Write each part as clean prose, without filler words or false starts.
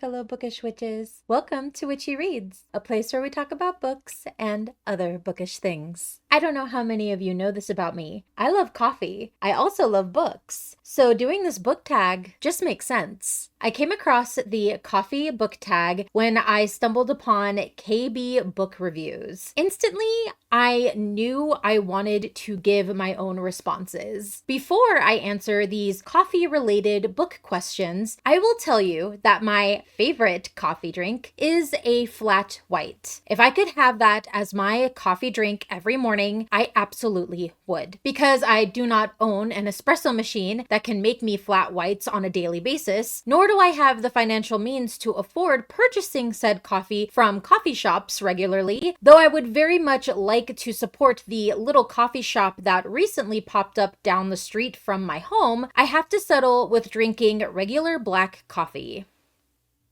fellow bookish witches. Welcome to Witchy Reads, a place where we talk about books and other bookish things. I don't know how many of you know this about me. I love coffee. I also love books. So doing this book tag just makes sense. I came across the Coffee BookTag when I stumbled upon KB book reviews. Instantly, I knew I wanted to give my own responses. Before I answer these coffee-related book questions, I will tell you that my favorite coffee drink is a flat white. If I could have that as my coffee drink every morning, I absolutely would. Because I do not own an espresso machine that can make me flat whites on a daily basis, nor do I have the financial means to afford purchasing said coffee from coffee shops regularly, though I would very much like to support the little coffee shop that recently popped up down the street from my home. I have to settle with drinking regular black coffee.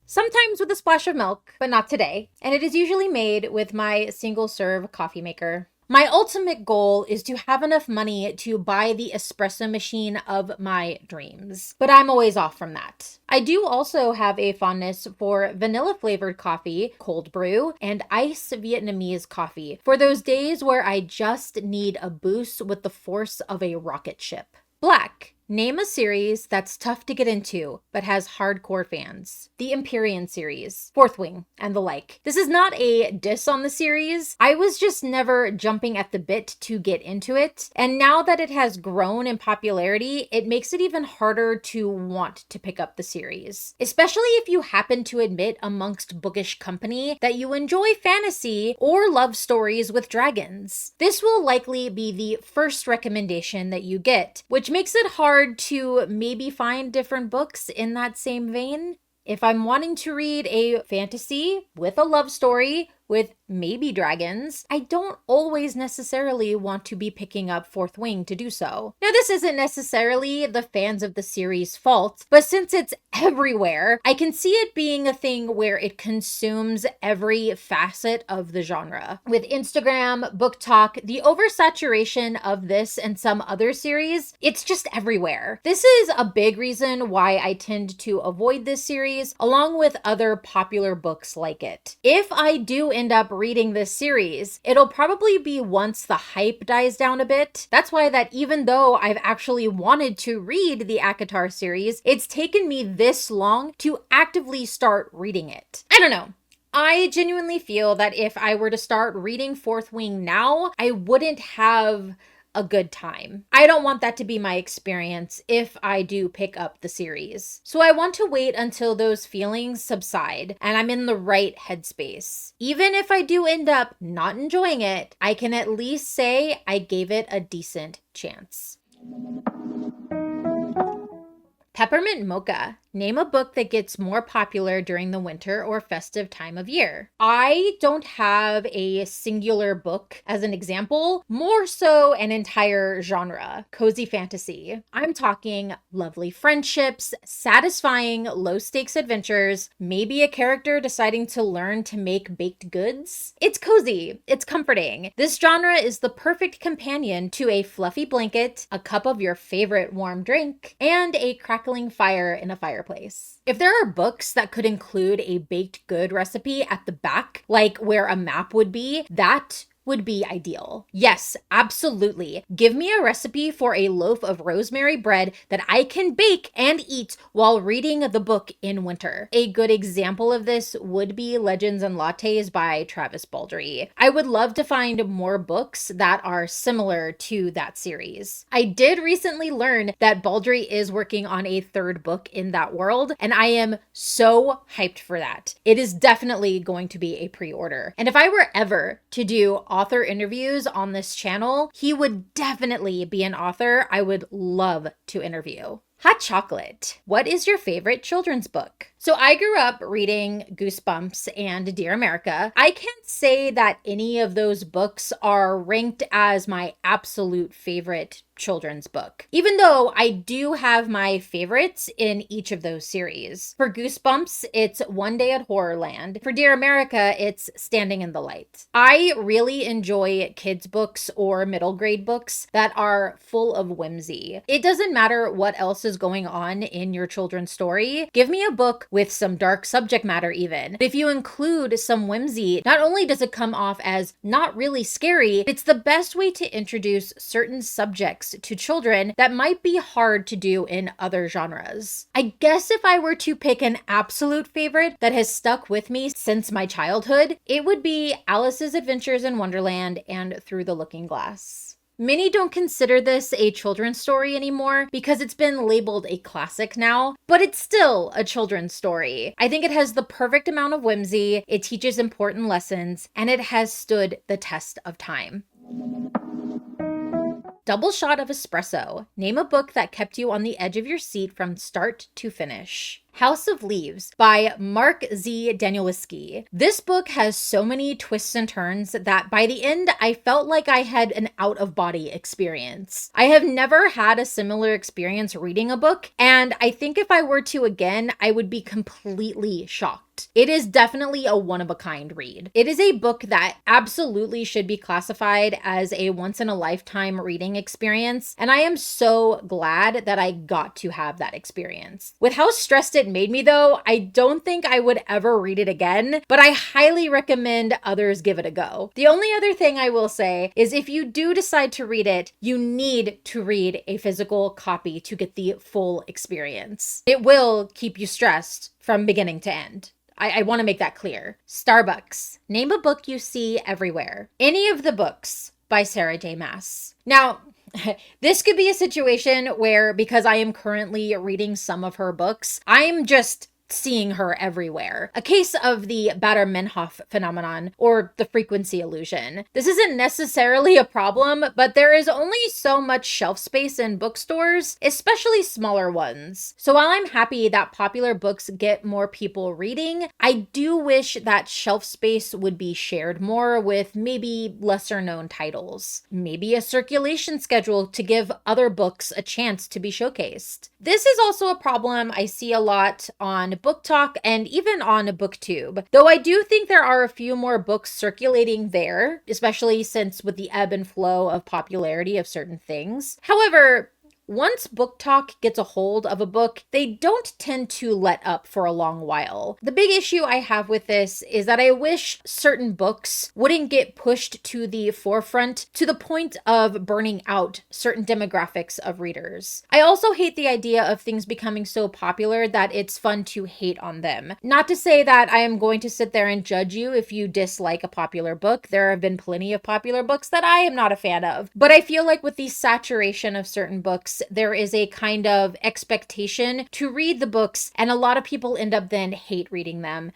Sometimes with a splash of milk, but not today, and it is usually made with my single-serve coffee maker. My ultimate goal is to have enough money to buy the espresso machine of my dreams, but I'm always off from that. I do also have a fondness for vanilla-flavored coffee, cold brew, and iced Vietnamese coffee for those days where I just need a boost with the force of a rocket ship. Black. Name a series that's tough to get into, but has hardcore fans. The Empyrean series, Fourth Wing, and the like. This is not a diss on the series. I was just never jumping at the bit to get into it. And now that it has grown in popularity, it makes it even harder to want to pick up the series. Especially if you happen to admit amongst bookish company that you enjoy fantasy or love stories with dragons. This will likely be the first recommendation that you get, which makes it hard to maybe find different books in that same vein. If I'm wanting to read a fantasy with a love story with maybe dragons, I don't always necessarily want to be picking up Fourth Wing to do so. Now, this isn't necessarily the fans of the series' fault, but since it's everywhere, I can see it being a thing where it consumes every facet of the genre. With Instagram, book talk, the oversaturation of this and some other series, it's just everywhere. This is a big reason why I tend to avoid this series, along with other popular books like it. If I do end up reading this series, it'll probably be once the hype dies down a bit. That's why that even though I've actually wanted to read the ACOTAR series, it's taken me this long to actively start reading it. I don't know. I genuinely feel that if I were to start reading Fourth Wing now, I wouldn't have a good time. I don't want that to be my experience if I do pick up the series. So I want to wait until those feelings subside and I'm in the right headspace. Even if I do end up not enjoying it, I can at least say I gave it a decent chance. Peppermint Mocha. Name a book that gets more popular during the winter or festive time of year. I don't have a singular book as an example, more so an entire genre, cozy fantasy. I'm talking lovely friendships, satisfying low-stakes adventures, maybe a character deciding to learn to make baked goods. It's cozy, it's comforting. This genre is the perfect companion to a fluffy blanket, a cup of your favorite warm drink, and a crackling fire in a fireplace. If there are books that could include a baked good recipe at the back, like where a map would be, that would be ideal. Yes, absolutely. Give me a recipe for a loaf of rosemary bread that I can bake and eat while reading the book in winter. A good example of this would be Legends and Lattes by Travis Baldree. I would love to find more books that are similar to that series. I did recently learn that Baldree is working on a third book in that world, and I am so hyped for that. It is definitely going to be a pre-order. And if I were ever to do author interviews on this channel, he would definitely be an author I would love to interview. Hot chocolate. What is your favorite children's book? So I grew up reading Goosebumps and Dear America. I can't say that any of those books are ranked as my absolute favorite children's book, even though I do have my favorites in each of those series. For Goosebumps, it's One Day at Horrorland. For Dear America, it's Standing in the Light. I really enjoy kids' books or middle grade books that are full of whimsy. It doesn't matter what else is going on in your children's story. Give me a book with some dark subject matter even. If you include some whimsy, not only does it come off as not really scary, it's the best way to introduce certain subjects to children that might be hard to do in other genres. I guess if I were to pick an absolute favorite that has stuck with me since my childhood, it would be Alice's Adventures in Wonderland and Through the Looking Glass. Many don't consider this a children's story anymore because it's been labeled a classic now, but it's still a children's story. I think it has the perfect amount of whimsy, it teaches important lessons, and it has stood the test of time. Double shot of espresso. Name a book that kept you on the edge of your seat from start to finish. House of Leaves by Mark Z. Danielewski. This book has so many twists and turns that by the end, I felt like I had an out-of-body experience. I have never had a similar experience reading a book, and I think if I were to again, I would be completely shocked. It is definitely a one-of-a-kind read. It is a book that absolutely should be classified as a once-in-a-lifetime reading experience, and I am so glad that I got to have that experience. With how stressed it made me though, I don't think I would ever read it again, but I highly recommend others give it a go. The only other thing I will say is if you do decide to read it, you need to read a physical copy to get the full experience. It will keep you stressed from beginning to end. I want to make that clear. Starbucks. Name a book you see everywhere. Any of the books by Sarah J. Maas. Now, this could be a situation where, because I am currently reading some of her books, I'm just seeing her everywhere. A case of the Baader-Meinhof phenomenon, or the frequency illusion. This isn't necessarily a problem, but there is only so much shelf space in bookstores, especially smaller ones. So while I'm happy that popular books get more people reading, I do wish that shelf space would be shared more with maybe lesser known titles. Maybe a circulation schedule to give other books a chance to be showcased. This is also a problem I see a lot on BookTok and even on BookTube, though I do think there are a few more books circulating there, especially since with the ebb and flow of popularity of certain things. However, once BookTok gets a hold of a book, they don't tend to let up for a long while. The big issue I have with this is that I wish certain books wouldn't get pushed to the forefront to the point of burning out certain demographics of readers. I also hate the idea of things becoming so popular that it's fun to hate on them. Not to say that I am going to sit there and judge you if you dislike a popular book. There have been plenty of popular books that I am not a fan of. But I feel like with the saturation of certain books, there is a kind of expectation to read the books, and a lot of people end up then hate reading them.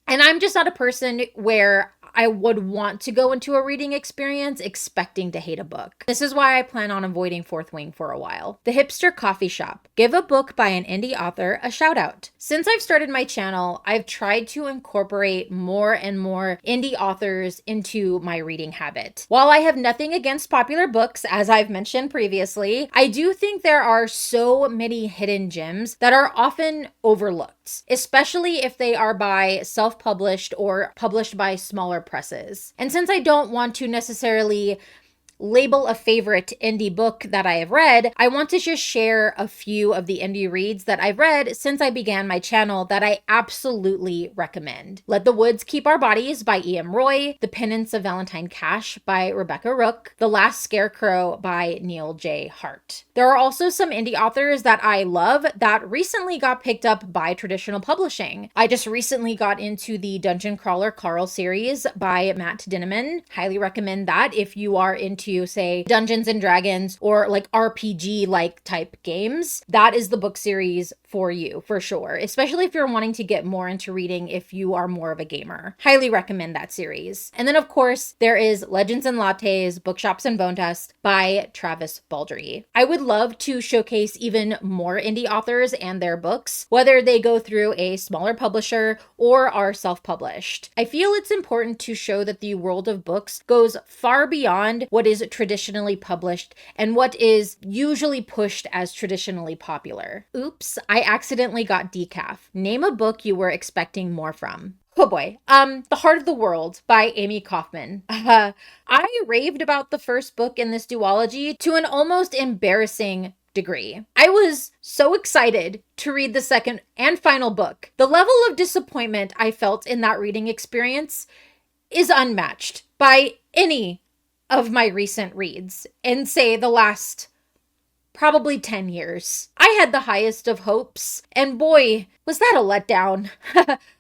And I'm just not a person where I would want to go into a reading experience expecting to hate a book. This is why I plan on avoiding Fourth Wing for a while. The Hipster Coffee Shop. Give a book by an indie author a shout out. Since I've started my channel, I've tried to incorporate more and more indie authors into my reading habit. While I have nothing against popular books, as I've mentioned previously, I do think there are so many hidden gems that are often overlooked, especially if they are by self-published or published by smaller presses. And since I don't want to necessarily label a favorite indie book that I have read, I want to just share a few of the indie reads that I've read since I began my channel that I absolutely recommend. Let the Woods Keep Our Bodies by E.M. Roy, The Penance of Valentine Cash by Rebcca Rook, The Last Scarecrow by Neil J. Hart. There are also some indie authors that I love that recently got picked up by traditional publishing. I just recently got into the Dungeon Crawler Carroll series by Matt Dinniman. Highly recommend that if you are into, say, Dungeons and Dragons or like RPG like type games. That is the book series for you for sure, especially if you're wanting to get more into reading if you are more of a gamer. Highly recommend that series. And then of course there is Legends and Lattes, Bookshops and Bonedust by Travis Baldree. I would love to showcase even more indie authors and their books, whether they go through a smaller publisher or are self-published. I feel it's important to show that the world of books goes far beyond what is traditionally published and what is usually pushed as traditionally popular. Oops, I accidentally got Decaf. Name a book you were expecting more from. Oh boy. The Heart of the World by Amy Kaufman. I raved about the first book in this duology to an almost embarrassing degree. I was so excited to read the second and final book. The level of disappointment I felt in that reading experience is unmatched by any of my recent reads in, say, the last probably 10 years. I had the highest of hopes, and boy, was that a letdown.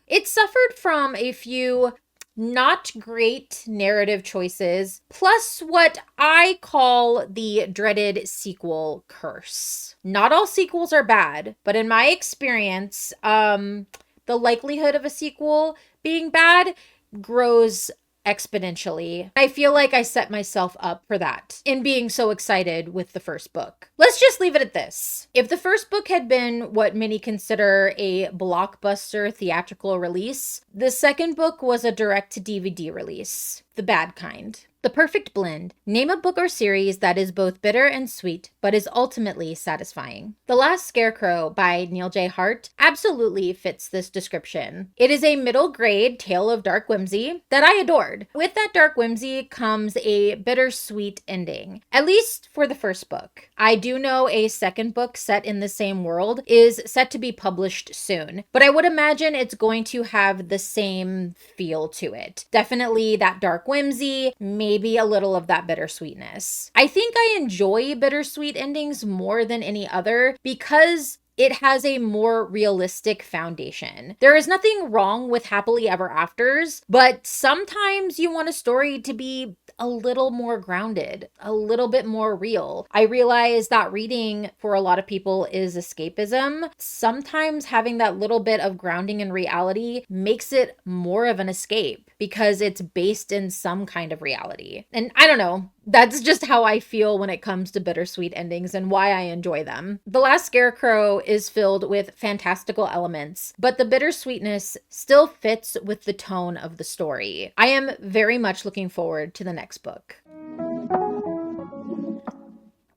It suffered from a few not great narrative choices, plus what I call the dreaded sequel curse. Not all sequels are bad, but in my experience, the likelihood of a sequel being bad grows exponentially. I feel like I set myself up for that in being so excited with the first book. Let's just leave it at this. If the first book had been what many consider a blockbuster theatrical release, the second book was a direct-to-DVD release, the bad kind. The perfect blend. Name a book or series that is both bitter and sweet, but is ultimately satisfying. The Last Scarecrow by Neil J. Hart absolutely fits this description. It is a middle grade tale of dark whimsy that I adored. With that dark whimsy comes a bittersweet ending, at least for the first book. I do know a second book set in the same world is set to be published soon, but I would imagine it's going to have the same feel to it. Definitely that dark whimsy, maybe a little of that bittersweetness. I think I enjoy bittersweet endings more than any other because it has a more realistic foundation. There is nothing wrong with happily ever afters, but sometimes you want a story to be a little more grounded, a little bit more real. I realize that reading for a lot of people is escapism. Sometimes having that little bit of grounding in reality makes it more of an escape because it's based in some kind of reality. And I don't know, that's just how I feel when it comes to bittersweet endings and why I enjoy them. The Last Scarecrow is filled with fantastical elements, but the bittersweetness still fits with the tone of the story. I am very much looking forward to the next book.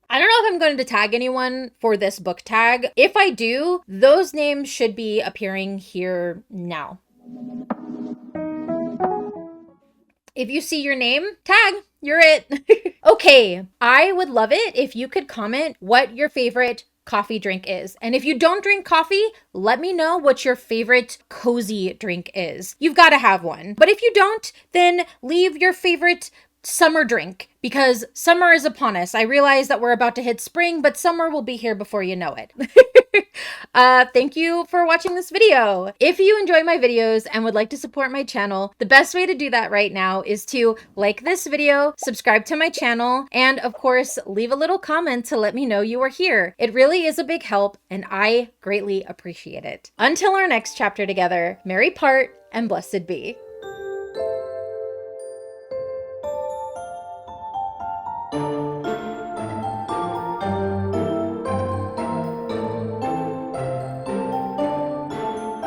I don't know if I'm going to tag anyone for this book tag. If I do, those names should be appearing here now. If you see your name, tag, you're it. Okay, I would love it if you could comment what your favorite coffee drink is. And if you don't drink coffee, let me know what your favorite cozy drink is. You've got to have one. But if you don't, then leave your favorite summer drink because summer is upon us. I realize that we're about to hit spring, but summer will be here before you know it. Thank you for watching this video. If you enjoy my videos and would like to support my channel, the best way to do that right now is to like this video, subscribe to my channel, and of course, leave a little comment to let me know you are here. It really is a big help and I greatly appreciate it. Until our next chapter together, merry part and blessed be.